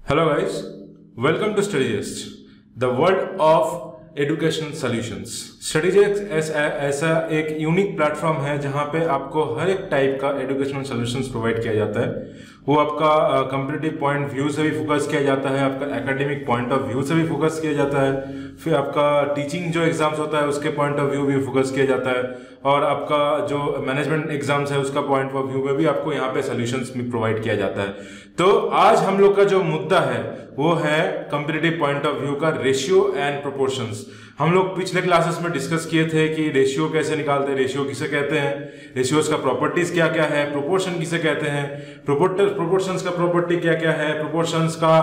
Hello guys, welcome to StudyGist, the world of educational solutions. StudyGist ऐसा एक unique platform है जहां पे आपको हर एक टाइप का एजुकेशनल सॉल्यूशंस प्रोवाइड किया जाता है। वो आपका कंपटीटिव पॉइंट व्यू से भी फोकस किया जाता है, आपका एकेडमिक पॉइंट ऑफ व्यू से भी फोकस किया जाता है, फिर आपका टीचिंग जो एग्जाम्स होता है उसके पॉइंट ऑफ व्यू भी फोकस किया जाता है, और आपका जो मैनेजमेंट एग्जाम्स है उसका पॉइंट ऑफ व्यू में भी आपको यहाँ पे सॉल्यूशंस भी प्रोवाइड किया जाता है। तो आज हम लोग का जो मुद्दा है वो है कंपटीटिव पॉइंट ऑफ व्यू का रेशियो एंड प्रोपोर्शंस। हम लोग पिछले क्लासेस में डिस्कस किए थे कि रेशियो कैसे निकालते हैं, रेशियो किसे कहते हैं, रेशियोज का प्रॉपर्टीज क्या क्या है, प्रोपोर्शन किसे कहते हैं, प्रोपोर्शंस का प्रॉपर्टी क्या क्या है, प्रोपोर्शंस का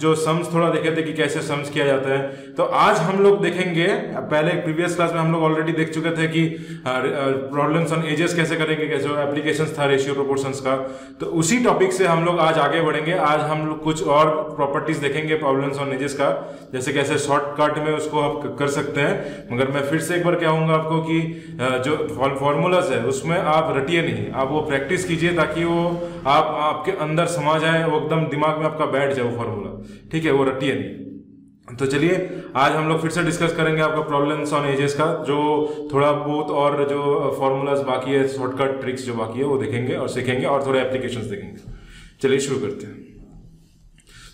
जो सम्स थोड़ा देखे थे कि कैसे सम्स किया जाता है। तो आज हम लोग देखेंगे, पहले प्रीवियस क्लास में हम लोग ऑलरेडी देख चुके थे कि प्रॉब्लम्स ऑन एजेस कैसे करेंगे, कैसे एप्लीकेशंस था रेशियो प्रोपोर्शंस का। तो उसी टॉपिक से हम लोग आज आगे बढ़ेंगे। आज हम लोग कुछ और प्रॉपर्टीज देखेंगे प्रॉब्लम्स ऑन एजेस का, जैसे कैसे शॉर्टकट में उसको आप कर सकते हैं। मगर मैं फिर से एक बार कहूंगा आपको कि जो फॉर्मूलाज है उसमें आप रटिए नहीं, आप वो प्रैक्टिस कीजिए ताकि वो आपके अंदर समा जाए, वो एकदम दिमाग में आपका बैठ जाए वो फॉर्मूला, ठीक है, वो रटिए नहीं। तो चलिए आज हम लोग फिर से डिस्कस करेंगे आपका प्रॉब्लम्स ऑन एजेस का, जो थोड़ा बहुत और जो फॉर्मूलाज बाकी है, शॉर्टकट ट्रिक्स जो बाकी है वो देखेंगे और सीखेंगे, और थोड़े एप्लीकेशंस देखेंगे। चलिए शुरू करते हैं।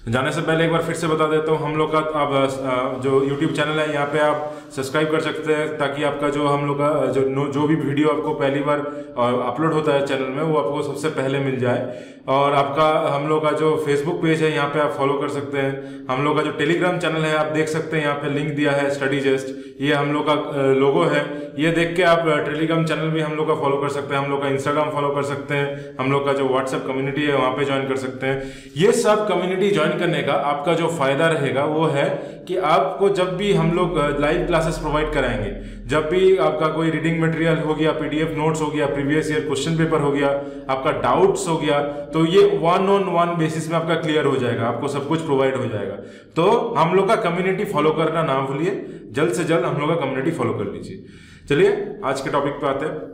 जाने से पहले एक बार फिर से बता देता हूँ, हम लोग का आप जो YouTube चैनल है यहाँ पे आप सब्सक्राइब कर सकते हैं, ताकि आपका जो हम लोग का जो भी वीडियो आपको पहली बार अपलोड होता है चैनल में वो आपको सबसे पहले मिल जाए। और आपका हम लोग का जो फेसबुक पेज है यहाँ पे आप फॉलो कर सकते हैं। हम लोग का जो टेलीग्राम चैनल है आप देख सकते हैं, यहाँ पे लिंक दिया है StudyGist, ये हम लोग का लोगो है, ये देख के आप टेलीग्राम चैनल भी हम लोग का फॉलो कर सकते हैं, हम लोग का इंस्टाग्राम फॉलो कर सकते हैं, हम लोग का जो व्हाट्सएप कम्युनिटी है वहाँ पे ज्वाइन कर सकते हैं। ये सब कम्युनिटी ज्वाइन करने का आपका जो फायदा रहेगा वो है कि आपको जब भी हम लोग लाइव क्लासेस प्रोवाइड कराएंगे, जब भी आपका कोई रीडिंग मटेरियल हो गया, PDF नोट्स हो गया, प्रीवियस ईयर क्वेश्चन पेपर हो गया, आपका डाउट्स हो गया, तो ये 1-on-1 बेसिस में आपका क्लियर हो जाएगा, आपको सब कुछ प्रोवाइड हो जाएगा। तो हम लोग का कम्युनिटी फॉलो करना ना भूलिए, जल्द से जल्द हम लोग का कम्युनिटी फॉलो कर लीजिए। चलिए आज के टॉपिक पे आते हैं।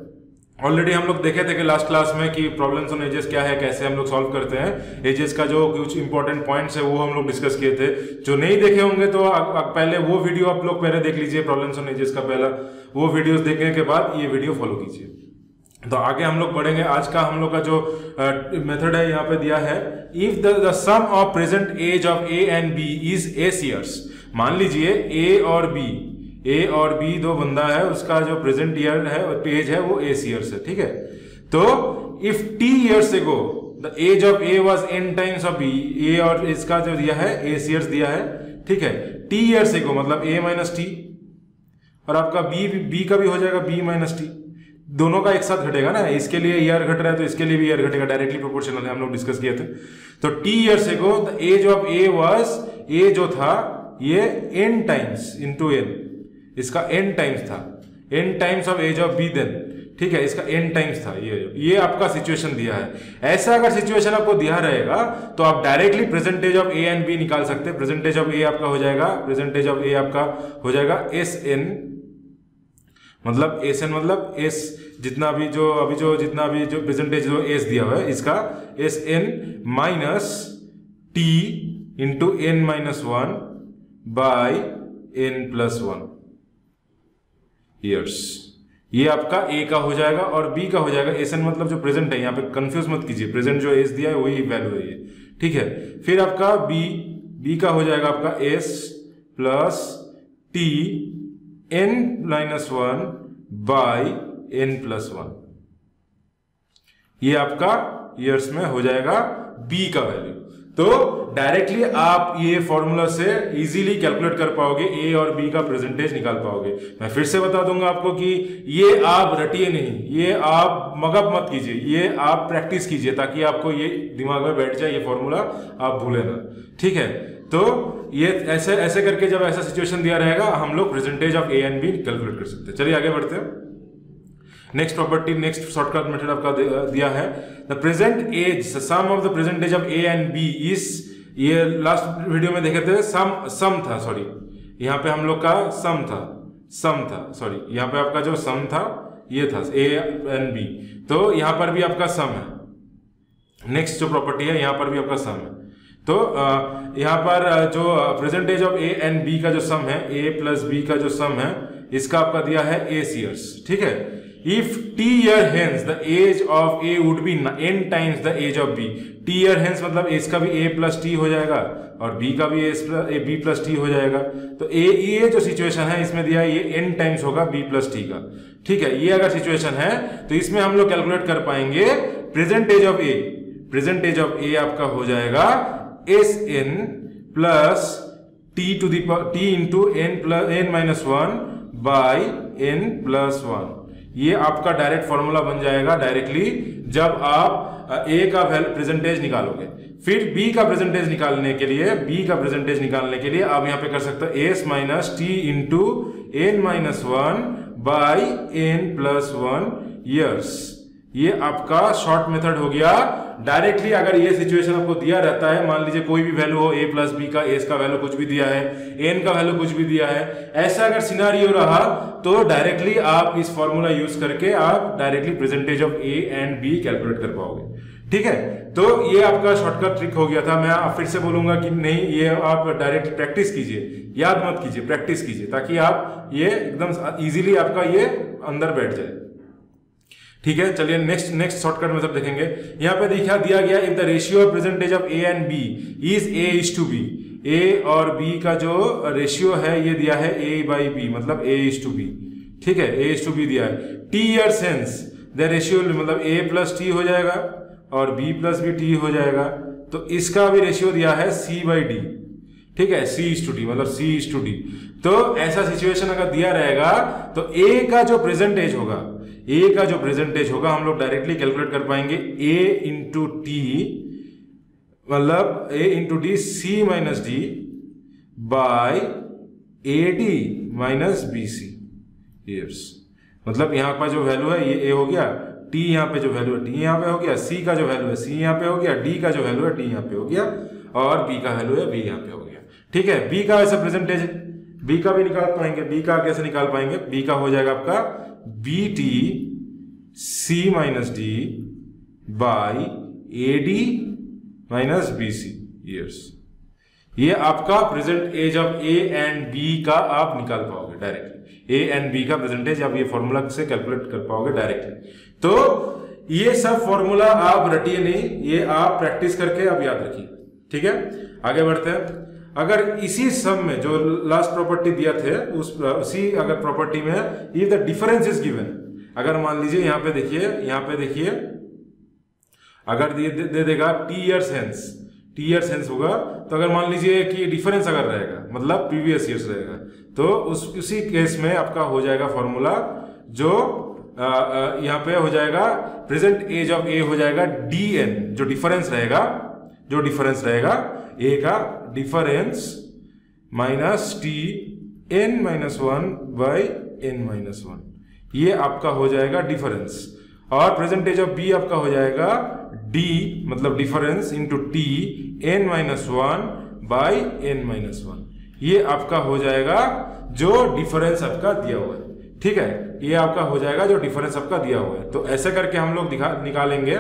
ऑलरेडी हम लोग देखे थे कि लास्ट क्लास में कि प्रॉब्लम्स ऑन एजेस क्या है, कैसे हम लोग सॉल्व करते हैं, एजेस का जो कुछ इंपॉर्टेंट पॉइंट्स है वो हम लोग डिस्कस किए थे। जो नहीं देखे होंगे तो पहले वो वीडियो आप लोग पहले देख लीजिए, प्रॉब्लम्स ऑन एजेस का पहला वो वीडियोस देखने के बाद ये वीडियो फॉलो कीजिए। तो आगे हम लोग बढ़ेंगे। आज का हम लोग का जो मेथड है यहाँ पे दिया है, if the sum of present age of A and B is S years. मान लीजिए ए और बी दो बंदा है, उसका जो प्रेजेंट ईयर है एज है वो एस ईयर्स है, ठीक है। तो if T years ago the age of A was n times of B, A और इसका जो दिया है एस ईयर्स दिया है, ठीक है। टी ईयर्स एगो मतलब a माइनस टी, और आपका बी का भी हो जाएगा b माइनस टी, दोनों का एक साथ घटेगा ना, इसके लिए ईयर घट रहा है तो इसके लिए भी ईयर घटेगा, डायरेक्टली प्रोपोर्शनल है, हम लोग डिस्कस किए थे। तो T years ago the age of A was, A जो था ये n टाइम्स इंटू n, इसका n टाइम्स था, n times of age of B then, ठीक है, इसका n टाइम्स था। ये आपका सिचुएशन दिया है। ऐसा अगर सिचुएशन आपको दिया रहेगा तो आप directly present age of A and B निकाल सकते हैं। प्रेजेंटेज ऑफ ए आपका हो जाएगा, प्रेजेंटेज ऑफ ए आपका हो जाएगा SN, मतलब SN मतलब S जितना भी जो जितना भी जो प्रेजेंटेज जो S दिया हुआ है इसका SN minus T into N minus 1 by N plus 1 years. ये आपका A का हो जाएगा, और B का हो जाएगा SN मतलब जो प्रेजेंट है, यहाँ पे कंफ्यूज मत कीजिए, प्रेजेंट जो S दिया है वही वैल्यू है ये, ठीक है। फिर आपका B का हो जाएगा आपका S plus T N minus 1 by N plus 1, ये आपका ईयर्स में हो जाएगा B का वैल्यू। तो डायरेक्टली आप ये फॉर्मूला से इजीली कैलकुलेट कर पाओगे, ए और बी का प्रेजेंटेज निकाल पाओगे। मैं फिर से बता दूंगा आपको कि ये आप रटिए नहीं, ये आप मगअप मत कीजिए, ये आप प्रैक्टिस कीजिए ताकि आपको ये दिमाग में बैठ जाए, ये फॉर्मूला आप भूले ना, ठीक है। तो ये ऐसे करके जब ऐसा सिचुएशन दिया रहेगा हम लोग present age of A and B calculate कर सकते हैं। चलिए आगे बढ़ते हैं। Next property, next shortcut method आपका दिया है, the present age, sum of the present age of A and B is, ये लास्ट वीडियो में देखे थे सम था, सॉरी यहाँ पे हम लोग का सम था, सॉरी यहाँ पे आपका जो सम था ये था ए एंड बी, तो यहाँ पर भी आपका सम है। नेक्स्ट जो प्रॉपर्टी है यहाँ पर भी आपका सम है। तो यहाँ पर जो present age of A and B का जो सम है, ए प्लस बी का जो सम है, इसका आपका दिया है एस ईयर्स, ठीक है। If T year hence the age of A would be n times the age of B. T year hence मतलब इसका भी a प्लस टी हो जाएगा और b का भी b प्लस टी हो जाएगा। तो ये जो सिचुएशन है इसमें दिया है ये n टाइम्स होगा b प्लस टी का, ठीक है। ये अगर सिचुएशन है तो इसमें हम लोग कैलकुलेट कर पाएंगे present age of A. Present age of A आपका हो जाएगा S N plus T two T into n minus one by n plus one. ये आपका डायरेक्ट फॉर्मूला बन जाएगा डायरेक्टली जब आप ए का प्रेजेंटेज निकालोगे। फिर बी का प्रेजेंटेज निकालने के लिए आप यहां पे कर सकते हो S minus T into N minus one by N plus one years. ये आपका शॉर्ट मेथड हो गया। डायरेक्टली अगर ये सिचुएशन आपको दिया रहता है, मान लीजिए कोई भी वैल्यू हो, ए प्लस बी का, एस का वैल्यू कुछ भी दिया है, एन का वैल्यू कुछ भी दिया है, ऐसा अगर सिनारियो रहा तो डायरेक्टली आप इस फॉर्मूला यूज करके आप directly present age of A and B calculate कर पाओगे, ठीक है। तो ये आपका शॉर्टकट ट्रिक हो गया था। मैं फिर से बोलूंगा कि नहीं, ये आप डायरेक्ट प्रैक्टिस कीजिए, याद मत कीजिए, प्रैक्टिस कीजिए ताकि आप ये एकदम इजीली आपका ये अंदर बैठ जाए, ठीक है। चलिए नेक्स्ट शॉर्टकट मेथड देखेंगे। यहाँ पे दिया गया if the ratio of present age of A and B is A is to B. A और बी का जो रेशियो है ये दिया है ए बाई बी, मतलब ए इज टू बी, ठीक है, ए इज टू बी दिया है। T year sense the ratio मतलब ए प्लस टी हो जाएगा और बी प्लस बी टी हो जाएगा। तो इसका भी रेशियो दिया है सी बाई डी, ठीक है, सी इज टू डी मतलब सी इज टू डी। तो ऐसा सिचुएशन अगर दिया रहेगा तो ए का जो प्रेजेंटेज होगा, हम लोग डायरेक्टली कैलकुलेट कर पाएंगे ए इंटू टी मतलब A into D C minus D by A D minus B C years. मतलब यहाँ पर जो वैल्यू है ये ए हो गया, टी यहाँ पे जो वैल्यू है टी यहाँ पे हो गया, सी का जो वैल्यू है सी यहाँ पे हो गया, डी का जो वैल्यू है डी यहाँ पे हो गया और बी का वैल्यू है बी यहाँ पे हो गया, ठीक है। बी का वैसे प्रेजेंटेज बी का भी निकाल पाएंगे। बी का कैसे निकाल पाएंगे? बी का हो जाएगा आपका B T C minus D by A D minus B C years. ये आपका present age of A and B का आप निकाल पाओगे डायरेक्टली। ए एंड बी का प्रेजेंटेज आप ये फॉर्मूला से कैलकुलेट कर पाओगे डायरेक्टली। तो ये सब फॉर्मूला आप रटिए नहीं, ये आप प्रैक्टिस करके आप याद रखिए, ठीक है। आगे बढ़ते हैं। अगर इसी सम में जो लास्ट प्रॉपर्टी दिया थे उसी अगर प्रॉपर्टी में if the difference is given, अगर मान लीजिए यहाँ पे देखिए अगर दे देगा टी ईयर्स हेंस होगा, तो अगर मान लीजिए कि डिफरेंस अगर रहेगा मतलब प्रीवियस ईयर्स रहेगा, तो उसी केस में आपका हो जाएगा फॉर्मूला जो यहाँ पे हो जाएगा प्रेजेंट एज ऑफ ए हो जाएगा डी एन, जो डिफरेंस रहेगा ए का difference minus T N minus one by N minus one. ये आपका हो जाएगा डिफरेंस। और प्रेजेंट एज ऑफ बी आपका हो जाएगा डी मतलब difference into T N minus one by N minus one. ये आपका हो जाएगा जो डिफरेंस आपका दिया हुआ है, ठीक है। ये आपका हो जाएगा जो डिफरेंस आपका दिया हुआ है। तो ऐसे करके हम लोग निकालेंगे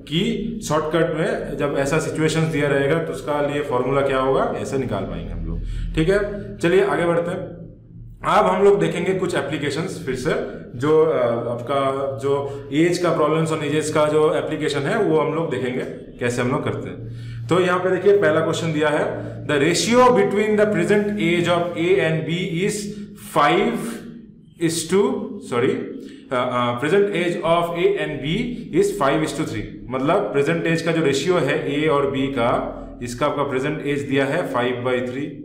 कि शॉर्टकट में जब ऐसा सिचुएशन दिया रहेगा तो उसका लिए फॉर्मूला क्या होगा, ऐसे निकाल पाएंगे हम लोग, ठीक है। चलिए आगे बढ़ते हैं। अब हम लोग देखेंगे कुछ एप्लीकेशंस फिर से, जो आपका जो एज का प्रॉब्लम्स और एजेस का जो एप्लीकेशन है वो हम लोग देखेंगे कैसे हम लोग करते हैं। तो यहाँ पे देखिए पहला क्वेश्चन दिया है the ratio between the present age of A and B is 5:3। Present age of A and B is 5:3। मतलब प्रेजेंट एज का जो रेशियो है ए और बी का, इसका आपका प्रेजेंट एज दिया है 5/3।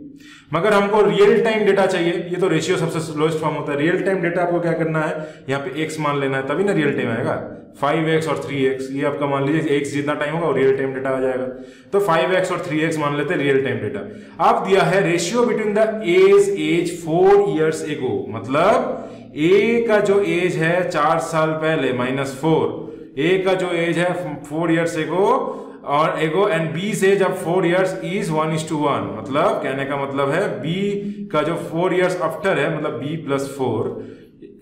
मगर हमको रियल टाइम डेटा चाहिए। ये तो रेशियो सबसे लोएस्ट फॉर्म होता है। रियल टाइम डेटा आपको क्या करना है, यहाँ पे x मान लेना है, तभी ना रियल टाइम आएगा। 5x और 3x, ये आपका मान लीजिए x जितना टाइम होगा वो रियल टाइम डेटा आ जाएगा। तो 5x और 3x मान लेते हैं रियल टाइम डेटा। आप दिया है ratio between the age 4 years एगो, मतलब a का जो एज है 4 साल पहले -4, a का जो एज है 4 years एगो और एगो एंड बी से जब 4 years इज 1:1। मतलब कहने का मतलब है b का जो 4 years आफ्टर है मतलब b + 4,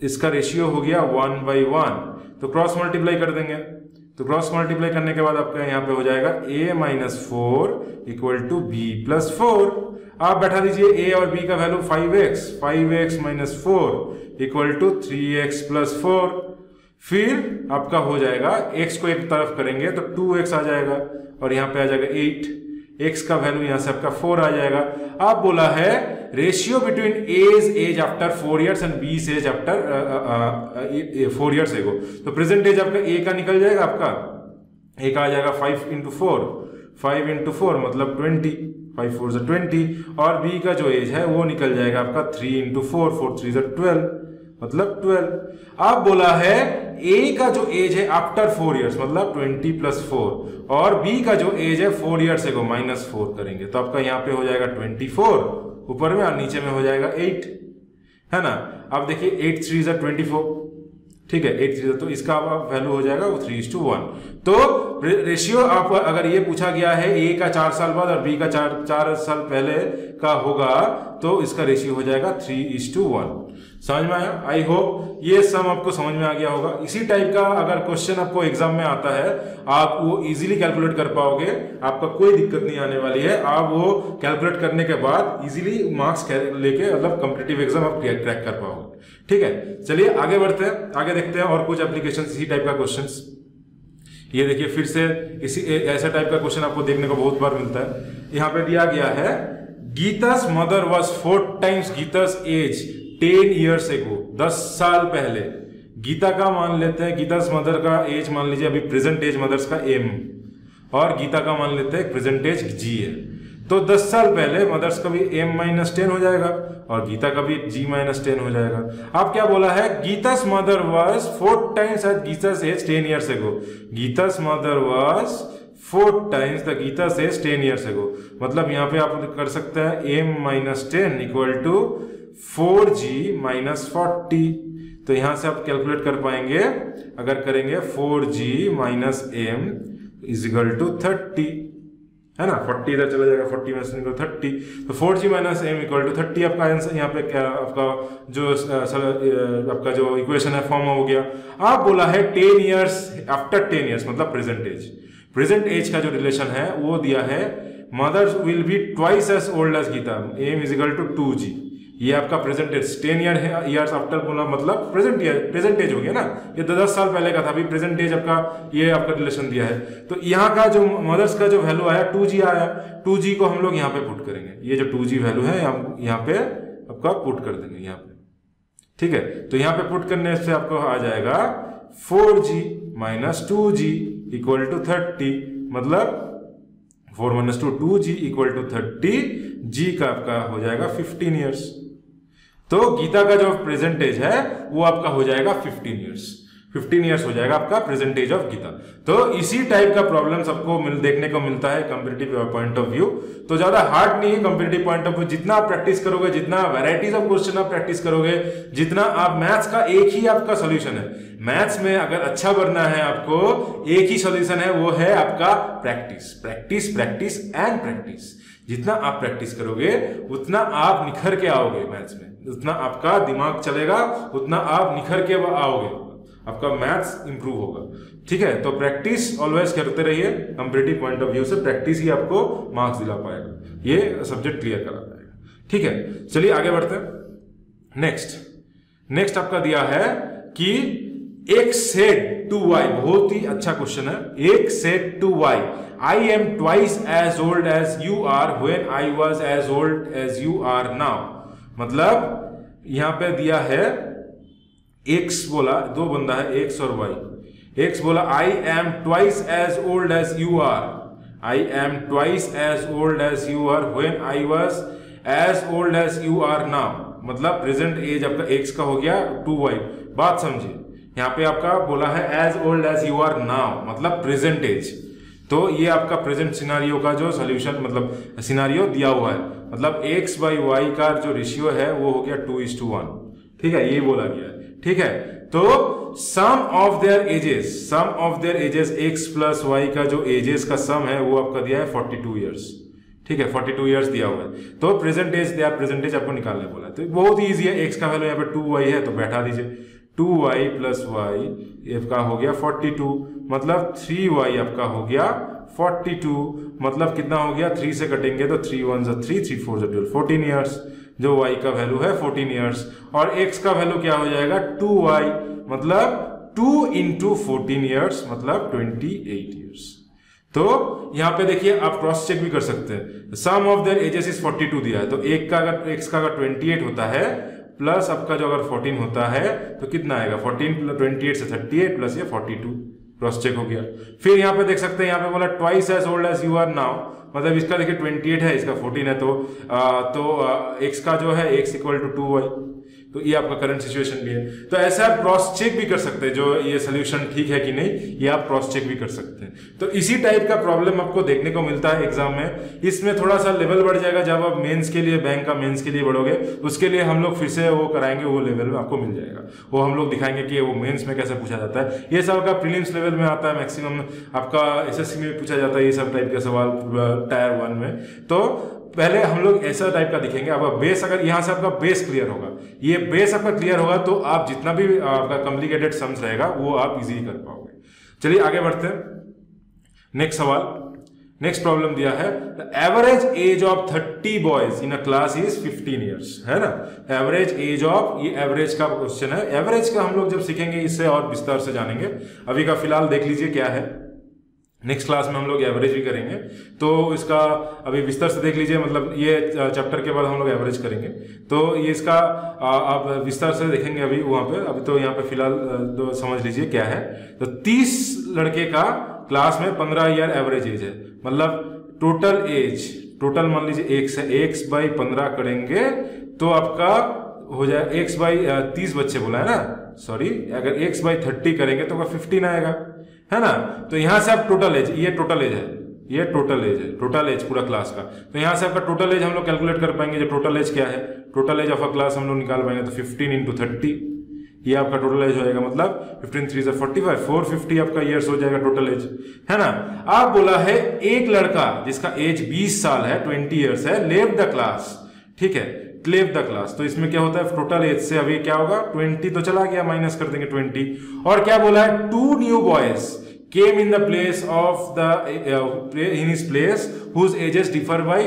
इसका रेशियो हो गया 1/1। तो क्रॉस मल्टीप्लाई कर देंगे तो क्रॉस मल्टीप्लाई करने के बाद आपका यहाँ पे हो जाएगा a minus 4 equal to b plus 4। आप बैठा दीजिए a और b का value 5x minus 4 equal to 3x plus 4। फिर आपका हो जाएगा x को एक तरफ करेंगे तो 2x आ जाएगा और यहाँ पे आ जाएगा 8, x का वैल्यू यहाँ से आपका 4 आ जाएगा। आप बोला है ratio between age after 4 years and B's age after 4 years एगो। तो प्रेजेंट एज आपका a का निकल जाएगा, आपका a का आ जाएगा 5 into 4 मतलब 20, 5 4 20, और b का जो एज है वो निकल जाएगा आपका 3 into 4, 4 3 12 मतलब 12। आप बोला है a का जो एज है आफ्टर 4 years मतलब 20 प्लस 4, और b का जो एज है 4 years एगो माइनस 4 करेंगे तो आपका यहाँ पे हो जाएगा 24 ऊपर में और नीचे में हो जाएगा 8, है ना। अब देखिए 8 3 24, ठीक है 8 3, तो इसका वैल्यू हो जाएगा वो 3:1। तो रेशियो आप अगर ये पूछा गया है a का 4 साल बाद और b का 4 साल पहले का होगा तो इसका रेशियो हो जाएगा 3:1। समझ में आया? आई होप ये सम आपको समझ में आ गया होगा। इसी टाइप का अगर क्वेश्चन आपको एग्जाम में आता है आप वो इजीली कैलकुलेट कर पाओगे, आपका कोई दिक्कत नहीं आने वाली है। आप वो कैलकुलेट करने के बाद इजीली मार्क्स लेके मतलब कॉम्पिटिटिव एग्जाम आप क्रैक कर पाओगे। ठीक है, चलिए आगे बढ़ते हैं, आगे देखते हैं और कुछ एप्लीकेशन इसी टाइप का क्वेश्चंस। ये देखिए फिर से इसी ऐसा टाइप का क्वेश्चन आपको देखने को बहुत बार मिलता है। यहाँ पे दिया गया है गीता's mother was 4 times गीता's age 10 years ago। 10 साल पहले गीता का मान लेते हैं, गीता's mother का एज मान लीजिए अभी प्रेजेंट एज मदर्स का m, और गीता का मान लेते हैं प्रेजेंट एज g है। तो 10 साल पहले मदर्स का भी m-10 हो जाएगा और गीता का भी g-10 हो जाएगा। आप क्या बोला है? गीता's mother was 4 times at गीता's age 10 years ago। गीता's mother was 4 times the गीता's age 10 years ago। मतलब यहाँ पे आप कर सकते हैं m-10 इक्वल टू 4g-40। तो यहाँ से आप कैलकुलेट कर पाएंगे, अगर करेंगे 4g-m इज इक्वल टू 30, है ना। 40 इधर चला जाएगा, 40 में से 30, तो 4g-m इक्वल टू 30 आपका आंसर। यहाँ पे क्या आपका जो आपका जो इक्वेशन है फॉर्म हो गया। आप बोला है 10 years आफ्टर 10 years मतलब प्रेजेंट एज। प्रेजेंट एज का जो रिलेशन है वो दिया है mother will be twice as old as Gita, m is equal to 2g। ये आपका प्रेजेंट एज 10 years आफ्टर बोला मतलब प्रेजेंट एज हो गया ना। ये 10 साल पहले का था, अभी प्रेजेंट एज आपका ये आपका रिलेशन दिया है। तो यहाँ का जो मदर्स का जो वैल्यू आया 2g आया, 2g को हम लोग यहाँ पे पुट करेंगे। ये जो 2g वैल्यू है हम यहाँ पे आपका पुट कर देंगे यहाँ पे, ठीक है। तो यहाँ पे पुट करने से आपको आ जाएगा 4g-2g इक्वल टू 30, मतलब 4 - 2 2g इक्वल टू 30, g का आपका हो जाएगा 15 years। तो गीता का जो प्रेजेंट एज है वो आपका हो जाएगा 15 years हो जाएगा आपका प्रेजेंट एज ऑफ गीता। तो इसी टाइप का प्रॉब्लम सबको देखने को मिलता है कॉम्पिटिटिव पॉइंट ऑफ व्यू। तो ज्यादा हार्ड नहीं है कॉम्पिटिटिव पॉइंट ऑफ व्यू। जितना आप प्रैक्टिस करोगे, जितना वैरायटीज ऑफ क्वेश्चन आप प्रैक्टिस करोगे, जितना आप मैथ्स का एक ही आपका सोल्यूशन है। मैथ्स में अगर अच्छा बनना है आपको, एक ही सोल्यूशन है, वो है आपका practice practice practice and practice. जितना आप प्रैक्टिस करोगे उतना आप निखर के आओगे मैथ्स में, उतना आपका दिमाग चलेगा, उतना आप निखर के आओगे, आपका मैथ्स इंप्रूव होगा। ठीक है, तो प्रैक्टिस ऑलवेज करते रहिए। कॉम्पिटिटिव पॉइंट ऑफ व्यू से प्रैक्टिस ही आपको मार्क्स दिला पाएगा, ये सब्जेक्ट क्लियर करा पाएगा। ठीक है, चलिए आगे बढ़ते हैं। नेक्स्ट आपका दिया है कि x said to y, बहुत ही अच्छा क्वेश्चन है। x said to y, I am twice as old as you are when I was as old as you are now। मतलब यहां पे दिया है x बोला, दो बंदा है x और y। x बोला I am twice as old as you are, I am twice as old as you are when I was as old as you are now। मतलब प्रेजेंट एज आपका x का हो गया 2y। बात समझिए, यहाँ पे आपका बोला है as old as you are now, मतलब प्रेजेंट एज। तो ये आपका प्रेजेंट सिनारियो का जो सोल्यूशन मतलब सिनारियो दिया हुआ है, मतलब x/y का जो रेशियो है वो हो गया 2:1। ठीक है, ये बोला गया है। ठीक है, तो sum of their ages x + y का जो एजेस का सम है वो आपका दिया है 42 ईयर्स। ठीक है, 42 ईयर्स दिया हुआ है। तो प्रेजेंट एज आपको निकालने बोला है। तो बहुत ही ईजी है, x का वैल्यू यहाँ पे 2y है तो बैठा दीजिए। 2y प्लस वाई आपका हो गया 42, मतलब 3y आपका हो गया 42, मतलब कितना हो गया, 3 से कटेंगे तो 3 1 जा 3, 3 4 जा 12, 14 ईयर्स, जो y का वैल्यू है 14 ईयर्स। और x का वैल्यू क्या हो जाएगा 2y, मतलब 2 इंटू 14 ईयर्स, मतलब 28 ईयर्स। तो यहां पे देखिए आप क्रॉस चेक भी कर सकते हैं, सम ऑफ देयर एजेस इज 42 दिया है, तो एक का अगर x का अगर 28 होता है प्लस आपका जो अगर 14 होता है तो कितना आएगा, 14 प्लस 28 से 38 प्लस ये 42, क्रॉस चेक हो गया। फिर यहाँ पे देख सकते हैं, यहाँ पे बोला twice as old as you are now, मतलब इसका देखिए 28 है, इसका 14 है, तो x का जो है x इक्वल टू 2y, तो ये आपका करंट सिचुएशन भी है। तो ऐसे आप क्रॉस चेक भी कर सकते हैं, जो ये सोल्यूशन ठीक है कि नहीं, ये आप क्रॉस चेक भी कर सकते हैं। तो इसी टाइप का प्रॉब्लम आपको देखने को मिलता है एग्जाम में। इसमें थोड़ा सा लेवल बढ़ जाएगा जब आप मेंस के लिए, बैंक का मेंस के लिए बढ़ोगे, उसके लिए हम लोग फिर से वो कराएंगे, वो लेवल में आपको मिल जाएगा, वो हम लोग दिखाएंगे कि वो मेंस में कैसे पूछा जाता है। ये सब आपका प्रीलिम्स लेवल में आता है, मैक्सिमम आपका एसएससी में पूछा जाता है ये सब टाइप के सवाल टायर 1 में। तो पहले हम लोग ऐसा टाइप का दिखेंगे। आपका बेस, अगर यहां से आपका बेस क्लियर होगा, ये बेस आपका क्लियर होगा, तो आप जितना भी आपका कॉम्प्लिकेटेड सम्स रहेगा वो आप इजीली कर पाओगे। चलिए आगे बढ़ते हैं। नेक्स्ट सवाल, नेक्स्ट प्रॉब्लम दिया है, the average age of 30 boys in a class is 15 years, है ना। एवरेज एज ऑफ, ये एवरेज का क्वेश्चन है। एवरेज का हम लोग जब सीखेंगे इससे और विस्तार से जानेंगे। अभी का फिलहाल देख लीजिए क्या है, नेक्स्ट क्लास में हम लोग एवरेज भी करेंगे, तो इसका अभी विस्तार से देख लीजिए, मतलब ये चैप्टर के बाद हम लोग एवरेज करेंगे, तो ये इसका आप विस्तार से देखेंगे अभी वहां पे। अभी तो यहाँ पे फिलहाल तो समझ लीजिए क्या है। तो 30 लड़के का क्लास में 15 ईयर एवरेज एज है, मतलब टोटल एज, टोटल मान लीजिए x है, x बाई 15 करेंगे तो आपका हो जाए x बाई 30 बच्चे बोला है ना, सॉरी, अगर x बाई 30 करेंगे तो 15 आएगा, है ना। तो यहां से आप टोटल एज, ये टोटल एज है, ये टोटल एज है, टोटल एज पूरा क्लास का। तो यहां से आपका टोटल एज हम लोग कैलकुलेट कर पाएंगे, जो टोटल एज क्या है, total age of a class हम लोग निकाल पाएंगे। तो 15 इंटू 30, ये आपका टोटल एज हो जाएगा, मतलब 15 3 45, 450 आपका ईयर्स हो जाएगा टोटल एज, है ना। आप बोला है एक लड़का जिसका एज 20 साल है, 20 ईयर्स है, लेफ्ट द क्लास, ठीक है, लेफ्ट द क्लास। तो इसमें क्या होता है, टोटल एज से अभी क्या होगा, 20 तो चला गया, माइनस कर देंगे 20। और क्या बोला है, 2 new boys came in the place of the in his place whose ages differ by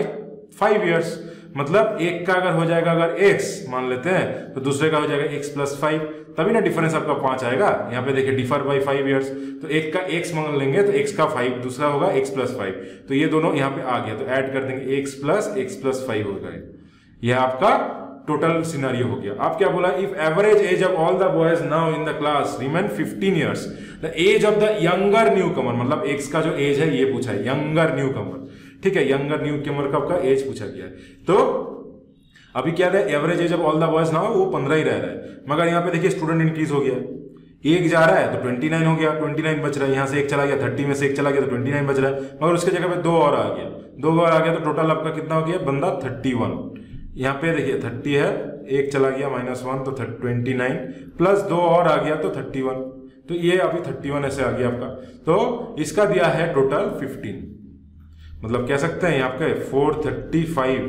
5 years, मतलब एक का अगर हो जाएगा, अगर x मान लेते हैं, तो दूसरे का हो जाएगा x प्लस 5, तभी ना डिफरेंस आपका 5 आएगा। यहाँ पे देखिए डिफर बाय 5 ईयर्स, तो एक का x मान लेंगे तो x का 5, दूसरा होगा x प्लस 5, तो ये दोनों यहाँ पे आ गया, तो ऐड कर देंगे x प्लस 5 हो गए। यह आपका टोटल सिनेरियो हो गया। आप क्या बोला, if average age of all the boys now in the class remain 15 years, the age of the younger newcomer, मतलब x का जो एज है ये पूछा है, यंगर न्यू कमर, ठीक है, यंगर न्यू कमर का आपका एज पूछा गया है। तो अभी क्या है, average age of all the boys now वो 15 ही रह रहा है, मगर यहाँ पे देखिए स्टूडेंट इंक्रीज हो गया, एक जा रहा है तो 29 हो गया, 29 बच रहा है, यहाँ से एक चला गया, 30 में से एक चला गया तो 29 बच रहा है, मगर उसके जगह पे 2 और आ गया, 2 और आ गया, तो टोटल आपका कितना हो गया बंदा 31। यहाँ पे देखिए 30 है, एक चला गया -1 तो 29 प्लस 2 और आ गया तो 31, तो ये अभी 31 ऐसे आ गया आपका। तो इसका दिया है टोटल 15, मतलब कह सकते हैं यहाँ पे 435,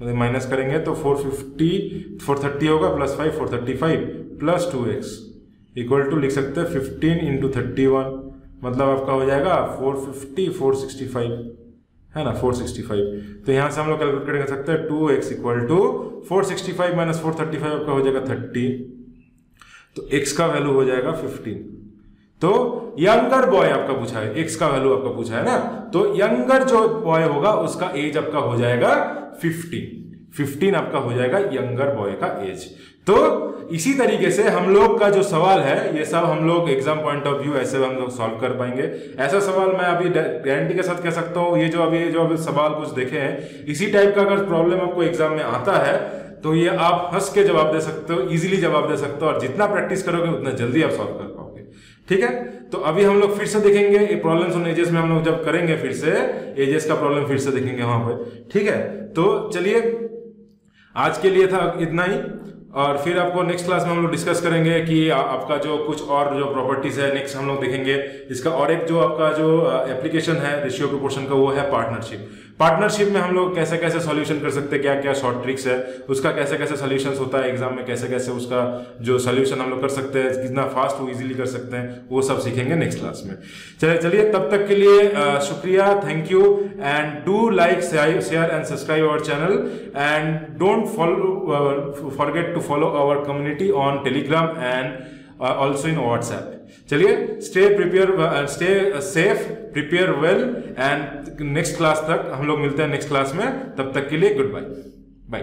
मतलब माइनस करेंगे तो 430 होगा plus 5, 435 plus 2x equal to लिख सकते हैं 15 इंटू 31, मतलब आपका हो जाएगा 450, 465, है ना, 465। तो यहां से हम लोग कैलकुलेट कर सकते हैं 2x इक्वल टू 465 माइनस 435 आपका हो जाएगा 30, तो x का वैल्यू हो जाएगा 15। तो यंगर बॉय आपका पूछा है, x का वैल्यू आपका पूछा है ना, तो यंगर जो बॉय होगा उसका एज आपका हो जाएगा 15 आपका हो जाएगा यंगर बॉय का एज। तो इसी तरीके से हम लोग का जो सवाल है ये सब हम लोग एग्जाम पॉइंट ऑफ व्यू ऐसे हम लोग सॉल्व कर पाएंगे। ऐसा सवाल मैं अभी गारंटी के साथ कह सकता हूँ, ये जो अभी सवाल कुछ देखे हैं इसी टाइप का अगर प्रॉब्लम आपको एग्जाम में आता है तो ये आप हंस के जवाब दे सकते हो, इजीली जवाब दे सकते हो, और जितना प्रैक्टिस करोगे उतना जल्दी आप सॉल्व कर पाओगे। ठीक है, तो अभी हम लोग फिर से देखेंगे ये प्रॉब्लम्स ऑन एजेस में, हम लोग जब करेंगे फिर से एजेस का प्रॉब्लम फिर से देखेंगे वहां पे। ठीक है, तो चलिए आज के लिए था इतना ही, और फिर आपको नेक्स्ट क्लास में हम लोग डिस्कस करेंगे कि आपका जो कुछ और जो प्रॉपर्टीज है नेक्स्ट हम लोग देखेंगे इसका, और एक जो आपका जो एप्लीकेशन है रेशियो प्रोपोर्शन का वो है पार्टनरशिप। पार्टनरशिप में हम लोग कैसे कैसे सॉल्यूशन कर सकते हैं, क्या क्या शॉर्ट ट्रिक्स है उसका, कैसे कैसे सॉल्यूशंस होता है एग्जाम में, कैसे कैसे उसका जो सॉल्यूशन हम लोग कर सकते हैं, कितना फास्ट वो इजीली कर सकते हैं, वो सब सीखेंगे नेक्स्ट क्लास में। चलिए तब तक के लिए शुक्रिया, thank you, and do like, share and subscribe our channel, and don't forget to follow our community on Telegram and also in WhatsApp. चलिए, stay safe, prepare well, and next class तक हम लोग मिलते हैं नेक्स्ट क्लास में। तब तक के लिए गुड बाय।